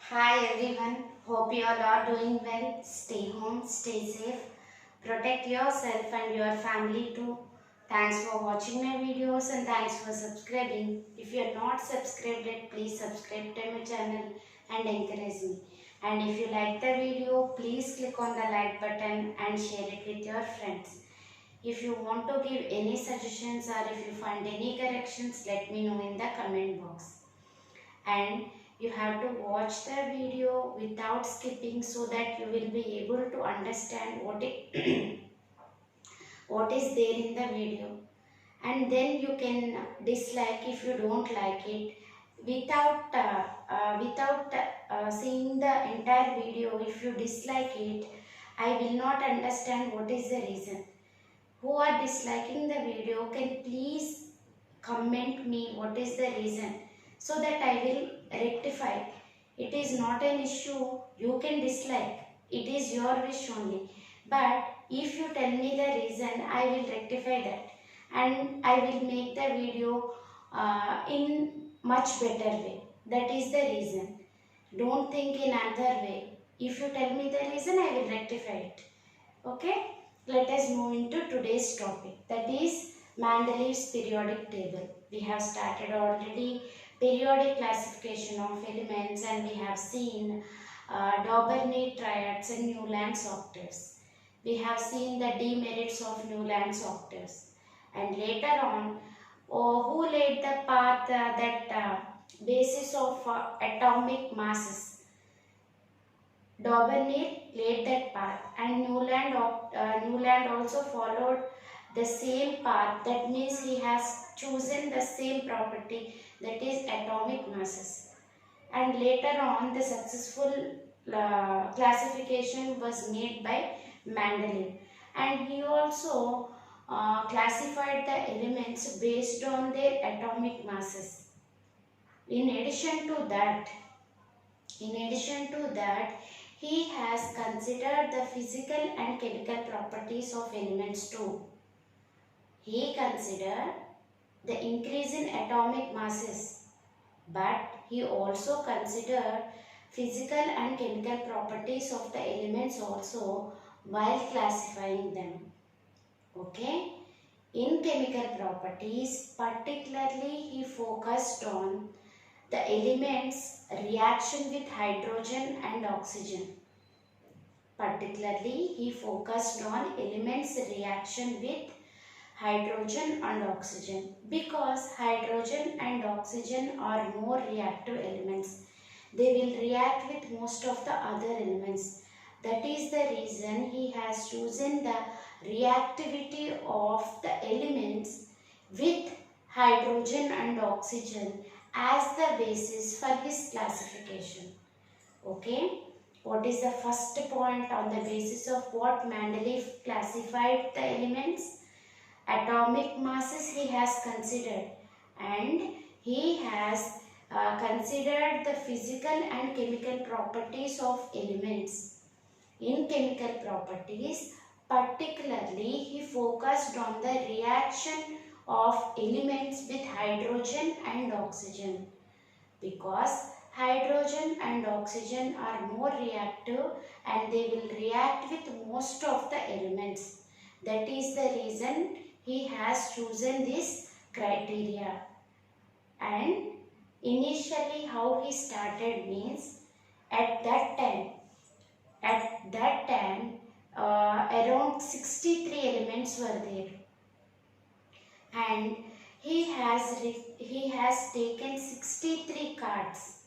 Hi everyone, hope you all are doing well. Stay home, stay safe, protect yourself and your family too. Thanks for watching my videos and thanks for subscribing. If you are not subscribed yet, please subscribe to my channel and encourage me. And if you like the video, please click on the like button and share it with your friends. If you want to give any suggestions or if you find any corrections, let me know in the comment box. And you have to watch the video without skipping so that you will be able to understand what is there in the video, and then you can dislike if you don't like it without seeing the entire video. If you dislike it, I will not understand what is the reason. Who are disliking the video can please comment me what is the reason so that I will rectify. It is not an issue. You can dislike. It is your wish only. But if you tell me the reason, I will rectify that and I will make the video in much better way. That is the reason. Don't think in another way. If you tell me the reason, I will rectify it. Okay? Let us move into today's topic. That is Mendeleev's periodic table. We have started already periodic classification of elements and we have seen Daubernet triads and Newland's octaves. We have seen the demerits of Newland's octaves. And later on, who laid the path basis of atomic masses? Daubernet laid that path and Newland also followed the same path. That means he has chosen the same property, that is atomic masses. And later on the successful classification was made by Mendeleev, and he also classified the elements based on their atomic masses. In addition to that, he has considered the physical and chemical properties of elements too. He considered the increase in atomic masses, but he also considered physical and chemical properties of the elements also while classifying them. Okay? In chemical properties, particularly he focused on the elements reaction with hydrogen and oxygen. Particularly, he focused on elements reaction with hydrogen and oxygen because hydrogen and oxygen are more reactive elements. They will react with most of the other elements. That is the reason he has chosen the reactivity of the elements with hydrogen and oxygen as the basis for his classification. Okay, what is the first point on the basis of what Mendeleev classified the elements? Atomic masses he has considered, and he has considered the physical and chemical properties of elements. In chemical properties, particularly he focused on the reaction of elements with hydrogen and oxygen because hydrogen and oxygen are more reactive and they will react with most of the elements. That is the reason he has chosen this criteria. And initially how he started means at that time around 63 elements were there, and he has taken 63 cards,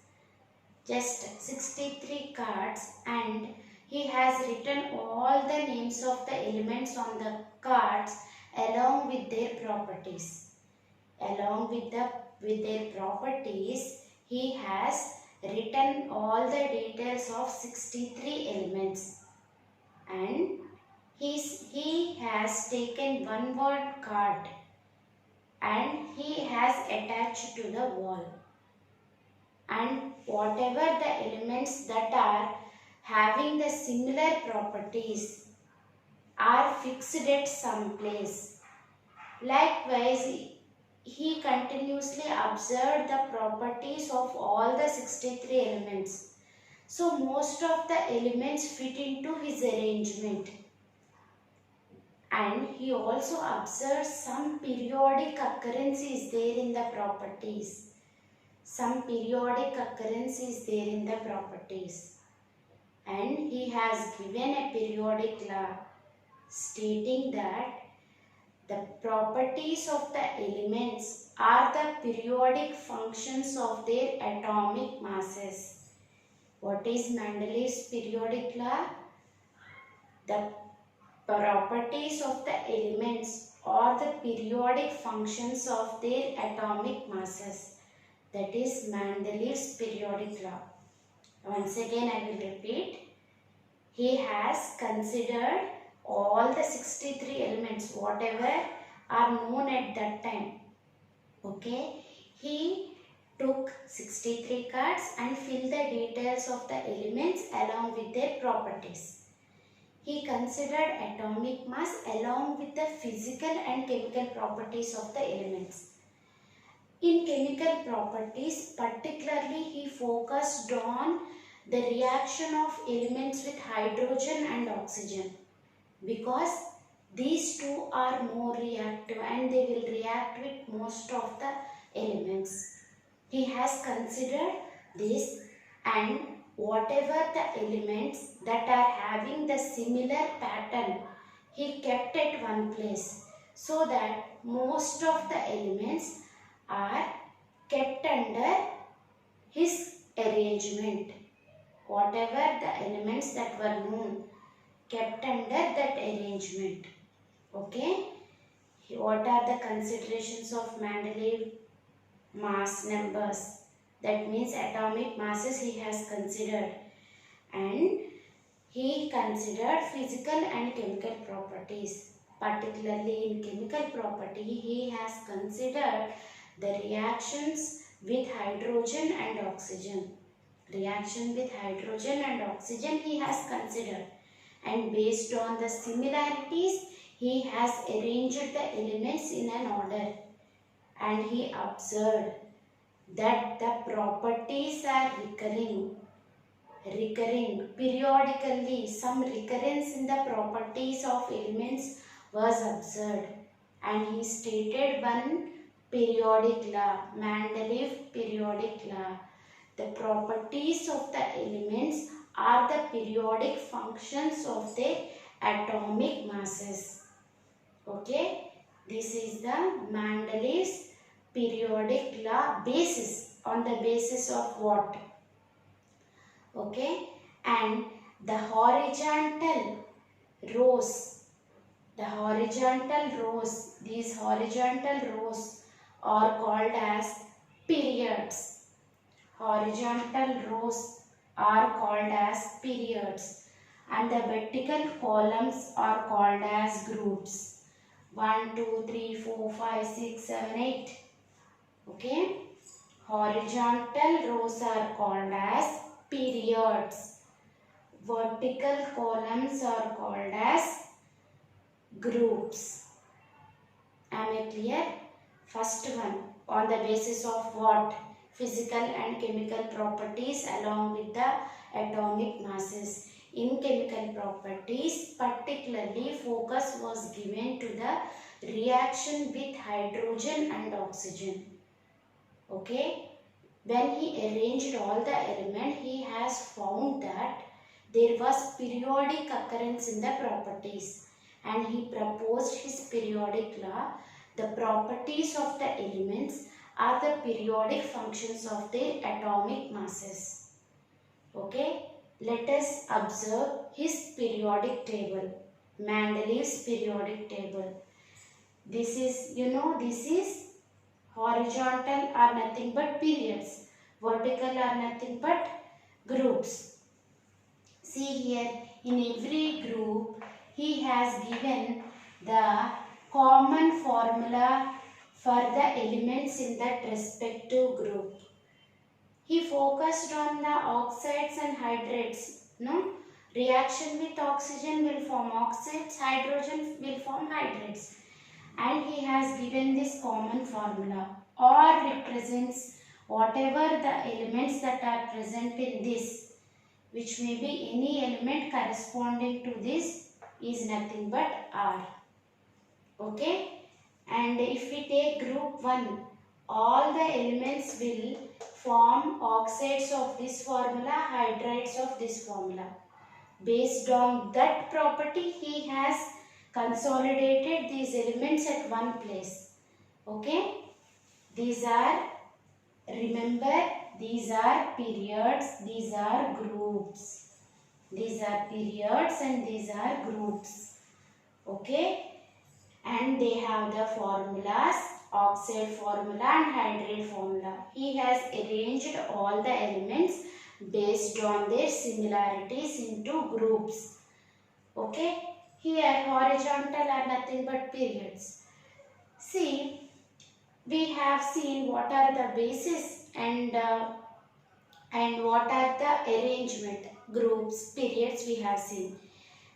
just 63 cards, and he has written all the names of the elements on the cards along with their properties. Along with their properties, he has written all the details of 63 elements, and he has taken one word card and he has attached to the wall, and whatever the elements that are having the similar properties are fixed at some place. Likewise, he continuously observed the properties of all the 63 elements. So most of the elements fit into his arrangement. And he also observes some periodic occurrence is there in the properties. Some periodic occurrence is there in the properties. And he has given a periodic law stating that the properties of the elements are the periodic functions of their atomic masses. What is Mendeleev's periodic law? The properties of the elements are the periodic functions of their atomic masses. That is Mendeleev's periodic law. Once again I will repeat. He has considered all the 63 elements, whatever are known at that time. Okay. He took 63 cards and filled the details of the elements along with their properties. He considered atomic mass along with the physical and chemical properties of the elements. In chemical properties, particularly he focused on the reaction of elements with hydrogen and oxygen, because these two are more reactive and they will react with most of the elements. He has considered this, and whatever the elements that are having the similar pattern, he kept at one place, so that most of the elements are kept under his arrangement. Whatever the elements that were known, kept under that arrangement. Okay. What are the considerations of Mendeleev? Mass numbers. That means atomic masses he has considered. And he considered physical and chemical properties. Particularly in chemical property, he has considered the reactions with hydrogen and oxygen. Reaction with hydrogen and oxygen he has considered, and based on the similarities he has arranged the elements in an order, and he observed that the properties are recurring periodically. Some recurrence in the properties of elements was observed, and he stated one periodic law, Mendeleev periodic law. The properties of the elements are the periodic functions of their atomic masses. Okay. This is the Mendeleev's periodic law basis. On the basis of what? Okay. And the horizontal rows. These horizontal rows are called as periods. Horizontal rows are called as periods, and the vertical columns are called as groups. 1, 2, 3, 4, 5, 6, 7, 8. Okay. Horizontal rows are called as periods. Vertical columns are called as groups. Am I clear? First one, on the basis of what? Physical and chemical properties along with the atomic masses. In chemical properties, particularly focus was given to the reaction with hydrogen and oxygen. Okay. When he arranged all the elements, he has found that there was periodic occurrence in the properties, and he proposed his periodic law. The properties of the elements are the periodic functions of their atomic masses. Okay. Let us observe his periodic table. Mendeleev's periodic table. This is, this is horizontal are nothing but periods. Vertical are nothing but groups. See here, in every group, he has given the common formula for the elements in that respective group. He focused on the oxides and hydrates. No? Reaction with oxygen will form oxides, hydrogen will form hydrates. And he has given this common formula, or represents whatever the elements that are present in this. which may be any element corresponding to this, is nothing but R. Okay? And if we take group 1, all the elements will form oxides of this formula, hydrides of this formula. Based on that property, he has consolidated these elements at one place. Okay? These are, remember, these are periods, these are groups. These are periods and these are groups. Okay? And they have the formulas, oxide formula and hydride formula. He has arranged all the elements based on their similarities into groups. Okay? Here horizontal are nothing but periods. See, we have seen what are the bases and what are the arrangement, groups, periods we have seen.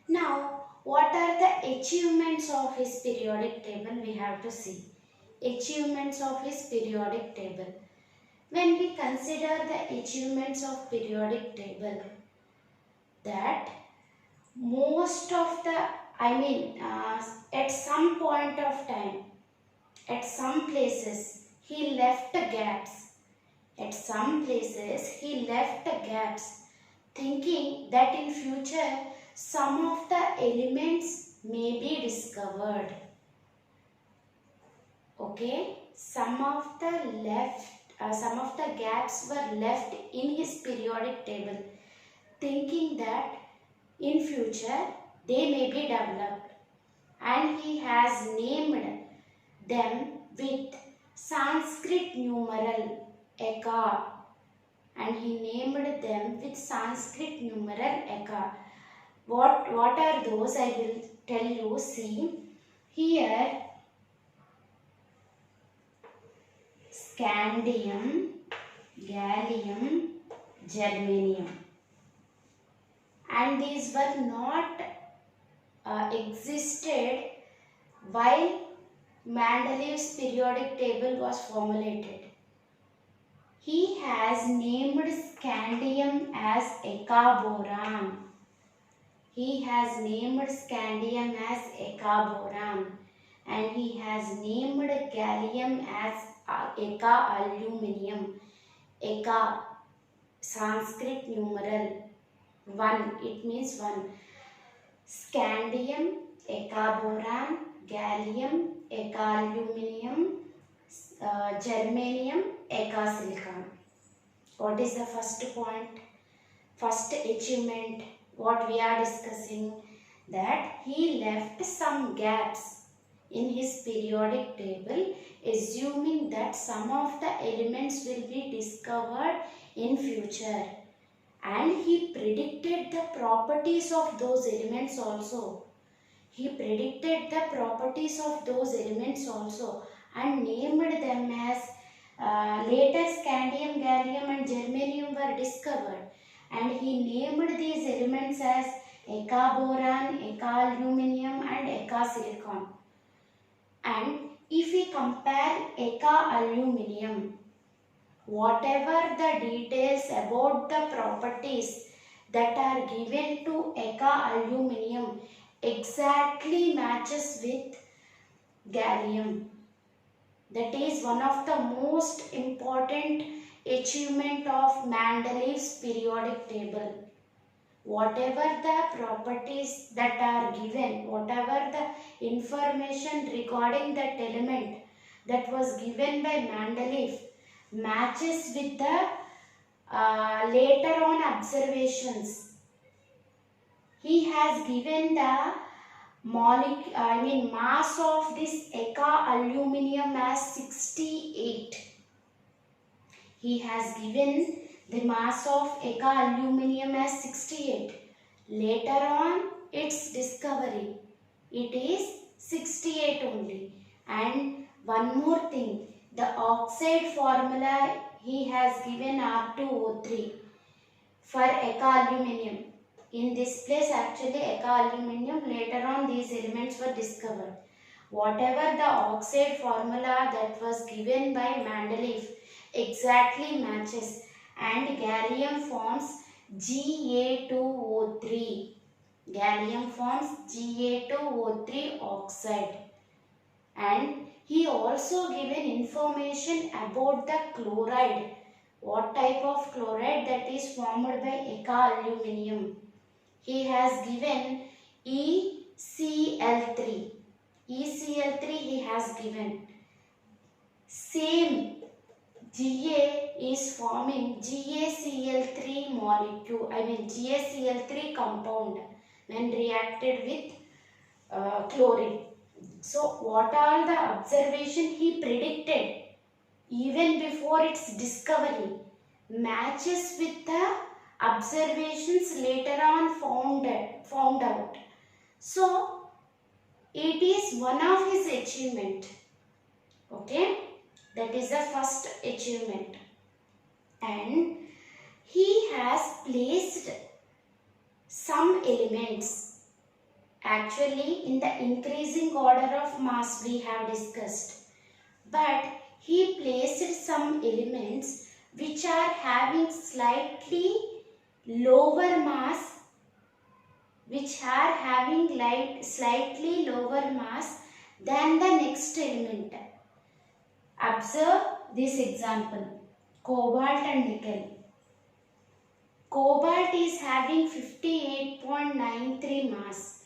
Now, what are the achievements of his periodic table we have to see. Achievements of his periodic table. When we consider the achievements of periodic table, that most of the, at some point of time, at some places, he left gaps. At some places, he left gaps, thinking that in future, some of the elements may be discovered. Okay, some of the gaps were left in his periodic table, thinking that in future they may be developed, and he has named them with Sanskrit numeral Eka, and he named them with Sanskrit numeral Eka. What are those? I will tell you. See, here scandium, gallium, germanium, and these were not existed while Mendeleev's periodic table was formulated. He has named scandium as Eka boron. He has named scandium as Eka boron, and he has named gallium as Eka aluminium. Eka, Sanskrit numeral 1, it means 1. Scandium, Eka boron, gallium, Eka aluminium, germanium, Eka silicon. What is the first point? First achievement, what we are discussing, that he left some gaps in his periodic table, assuming that some of the elements will be discovered in future, and he predicted the properties of those elements also. He predicted the properties of those elements also and named them as later scandium, gallium and germanium were discovered, and he named these elements as Eka boron, Eka aluminium and Eka silicon. And if we compare Eka aluminium, whatever the details about the properties that are given to Eka aluminium exactly matches with gallium. That is one of the most important achievement of Mendeleev's periodic table. Whatever the properties that are given, whatever the information regarding that element that was given by Mendeleev matches with the later on observations. He has given the mass of this Eka aluminium as 68. He has given the mass of Eka aluminium as 68. Later on its discovery, it is 68 only. And one more thing, the oxide formula he has given R2O3 for Eka aluminium. In this place actually Eka aluminium, later on these elements were discovered. Whatever the oxide formula that was given by Mendeleev exactly matches, and gallium forms Ga2O3. Gallium forms Ga2O3 oxide. And he also given information about the chloride. What type of chloride that is formed by Eka aluminium. He has given ECl3. ECl3 he has given. Same Ga is forming GaCl3 molecule, GaCl3 compound when reacted with chlorine. So what are the observation he predicted even before its discovery matches with the observations later on found out. So it is one of his achievement. Okay, that is the first achievement. And he has placed some elements. Actually, in the increasing order of mass we have discussed. But he placed some elements which are having slightly lower mass, slightly lower mass than the next element. Observe this example, cobalt and nickel. Cobalt is having 58.93 mass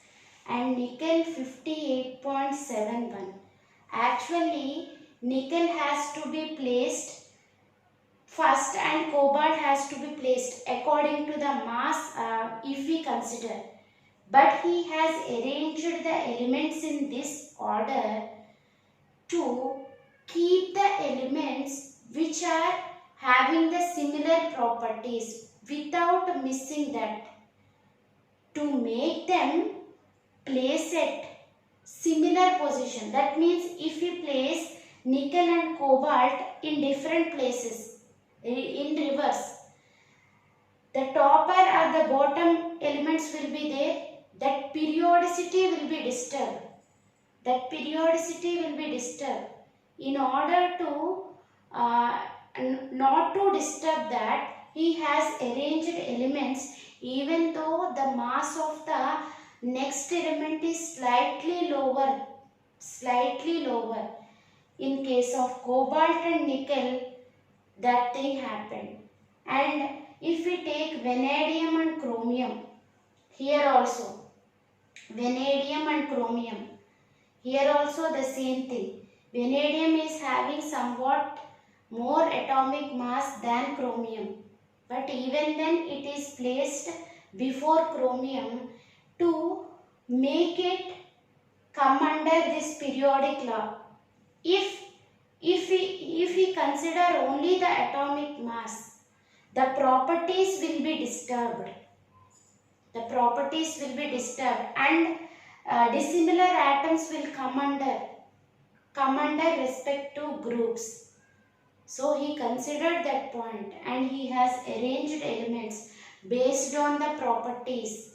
and nickel 58.71. Actually, nickel has to be placed first and cobalt has to be placed according to the mass if we consider. But he has arranged the elements in this order to keep the elements which are having the similar properties without missing that, to make them place at similar position. That means if we place nickel and cobalt in different places in reverse, the topper or the bottom elements will be there, that periodicity will be disturbed. In order to not to disturb that, he has arranged elements even though the mass of the next element is slightly lower. In case of cobalt and nickel, that thing happened. And if we take vanadium and chromium, here also vanadium and chromium, here also the same thing. Vanadium is having somewhat more atomic mass than chromium, but even then it is placed before chromium to make it come under this periodic law. If we consider only the atomic mass, the properties will be disturbed. And dissimilar atoms will come under respective groups. So he considered that point and he has arranged elements based on the properties.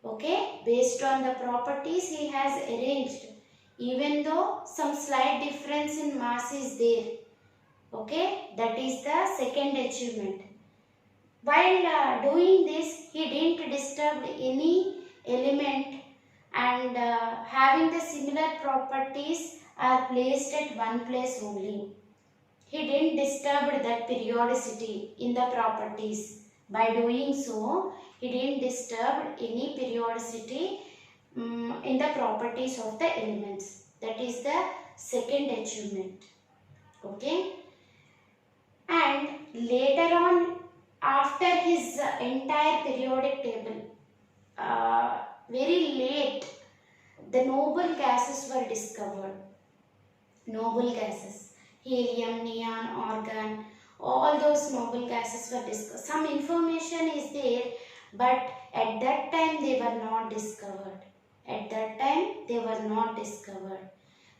Okay, based on the properties he has arranged, even though some slight difference in mass is there. Okay, that is the second achievement. While doing this, he didn't disturb any element, and having the similar properties are placed at one place only. He didn't disturb that periodicity in the properties. By doing so, he didn't disturb any periodicity in the properties of the elements. That is the second achievement. Okay. And later on, after his entire periodic table, very late, the noble gases were discovered. Noble gases, helium, neon, argon, all those noble gases were discovered. Some information is there, but at that time they were not discovered.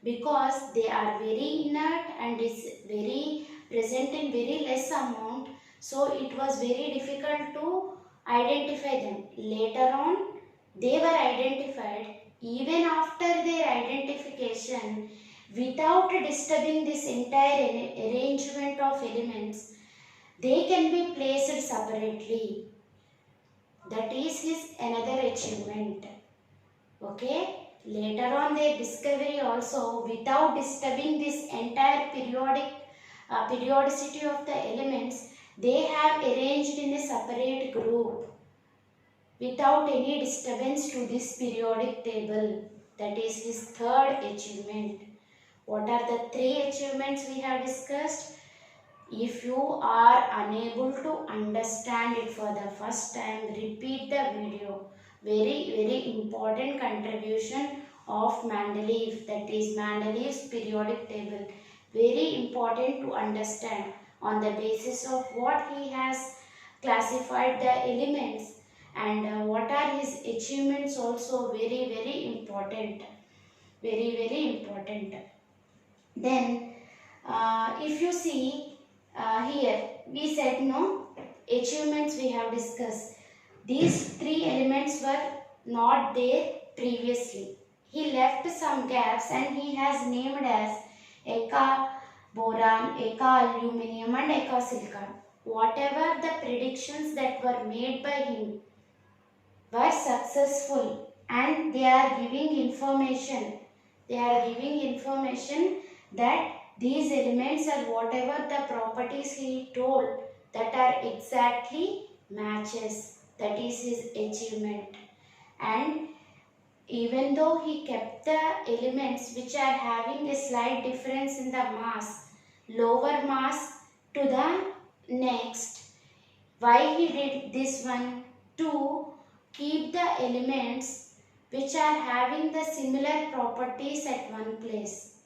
Because they are very inert and is very present in very less amount. So it was very difficult to identify them. Later on, they were identified. Even after their identification, without disturbing this entire arrangement of elements, they can be placed separately. That is his another achievement. Okay. Later on their discovery also, without disturbing this entire periodicity of the elements, they have arranged in a separate group without any disturbance to this periodic table. That is his third achievement. What are the three achievements we have discussed? If you are unable to understand it for the first time, repeat the video. Very important contribution of Mendeleev, that is Mendeleev's periodic table. Very important to understand, on the basis of what he has classified the elements, and what are his achievements also. Very important. Very important. Then if you see here, we said no achievements we have discussed. These three elements were not there previously. He left some gaps and he has named as Eka boron, Eka aluminium and Eka silicon. Whatever the predictions that were made by him were successful, and they are giving information. They are giving information that these elements are whatever the properties he told, that are exactly matches. That is his achievement. And even though he kept the elements which are having a slight difference in the mass, lower mass to the next, why he did this one? To keep the elements which are having the similar properties at one place.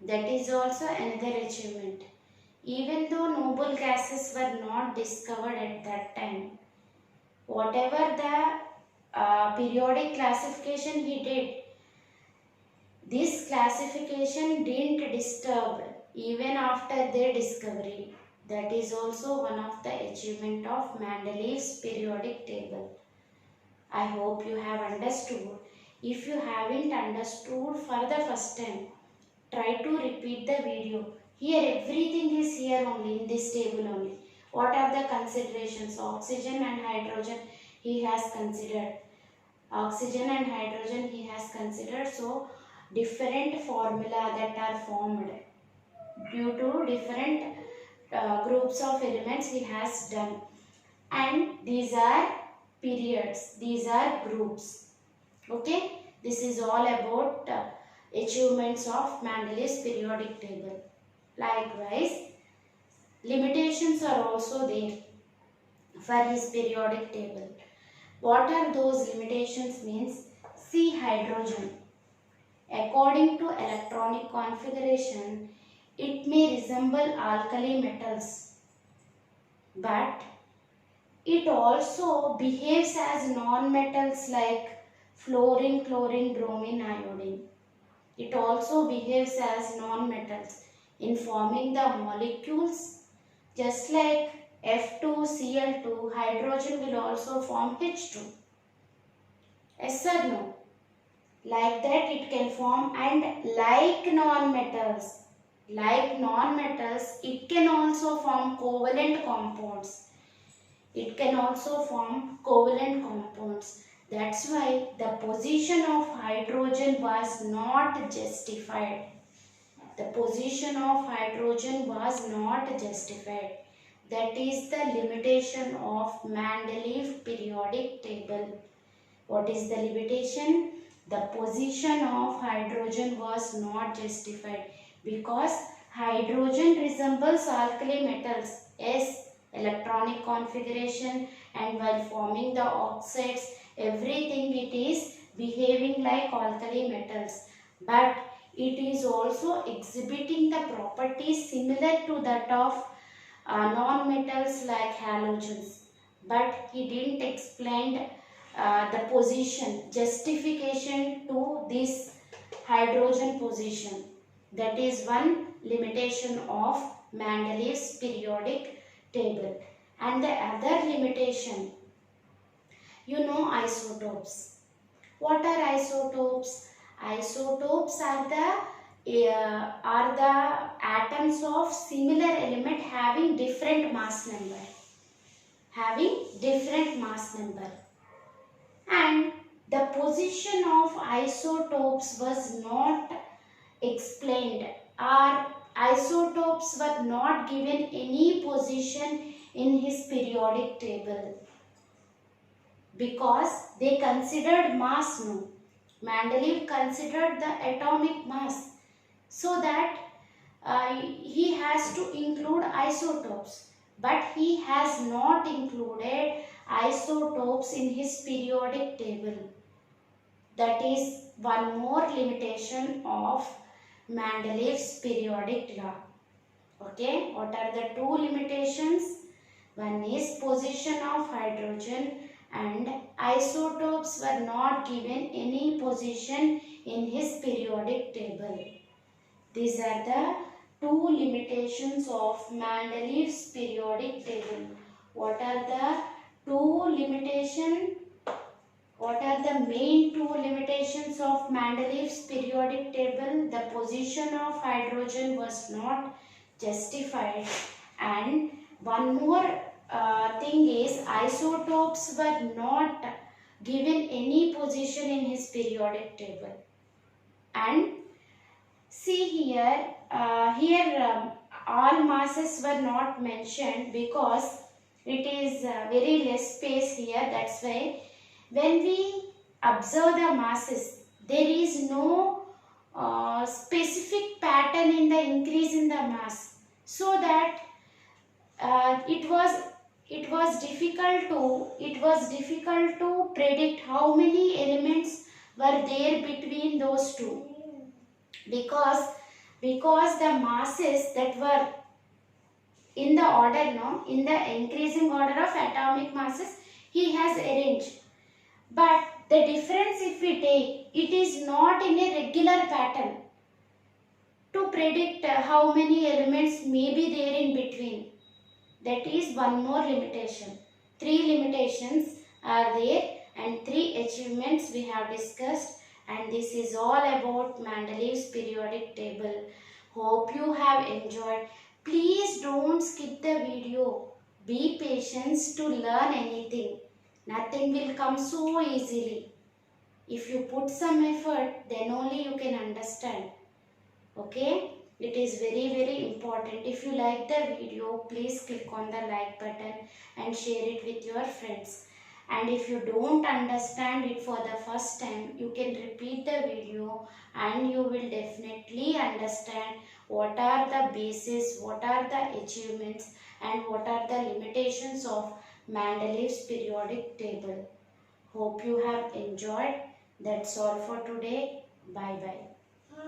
That is also another achievement. Even though noble gases were not discovered at that time, whatever the periodic classification he did, this classification didn't disturb even after their discovery. That is also one of the achievement of Mendeleev's periodic table. I hope you have understood. If you haven't understood for the first time, try to repeat the video. Here everything is here only, in this table only. What are the considerations? Oxygen and hydrogen he has considered. Oxygen and hydrogen he has considered. So different formula that are formed due to different groups of elements he has done. And these are periods. These are groups. Okay. This is all about achievements of Mendeleev's periodic table. Likewise, limitations are also there for his periodic table. What are those limitations? Means, see hydrogen. According to electronic configuration, it may resemble alkali metals, but it also behaves as non-metals like fluorine, chlorine, bromine, iodine. It also behaves as non-metals in forming the molecules. Just like F2Cl2, hydrogen will also form H2. Yes or no? Like that it can form, and like non-metals, it can also form covalent compounds. It can also form covalent compounds. That's why the position of hydrogen was not justified. The position of hydrogen was not justified. That is the limitation of Mendeleev periodic table. What is the limitation? The position of hydrogen was not justified because hydrogen resembles alkali metals. Yes, electronic configuration, and while forming the oxides, everything it is behaving like alkali metals, but it is also exhibiting the properties similar to that of non-metals like halogens. But he didn't explain the position, justification to this hydrogen position. That is one limitation of Mendeleev's periodic table. And the other limitation, isotopes. What are isotopes? Isotopes are the atoms of similar element having different mass number. having different mass number. And the position of isotopes was not explained, or isotopes were not given any position in his periodic table, because they considered mass. No, Mendeleev considered the atomic mass, so that he has to include isotopes, but he has not included isotopes in his periodic table. That is one more limitation of Mendeleev's periodic law. Okay, what are the two limitations? One is position of hydrogen, and isotopes were not given any position in his periodic table. These are the two limitations of Mendeleev's periodic table. What are the two limitations? What are the main two limitations of Mendeleev's periodic table? The position of hydrogen was not justified, and one more thing is isotopes were not given any position in his periodic table. And see here, all masses were not mentioned because it is very less space here. That's why when we observe the masses, there is no specific pattern in the increase in the mass, so that it was difficult to predict how many elements were there between those two, because the masses that were in the order, in the increasing order of atomic masses, he has arranged. But the difference, if we take, it is not in a regular pattern to predict how many elements may be there in between. That is one more limitation. Three limitations are there, and three achievements we have discussed, and this is all about Mendeleev's periodic table. Hope you have enjoyed. Please don't skip the video. Be patient to learn anything. Nothing will come so easily. If you put some effort, then only you can understand. Okay? It is very, very important. If you like the video, please click on the like button and share it with your friends. And if you don't understand it for the first time, you can repeat the video and you will definitely understand what are the bases, what are the achievements, and what are the limitations of Mendeleev's periodic table. Hope you have enjoyed. That's all for today. Bye bye.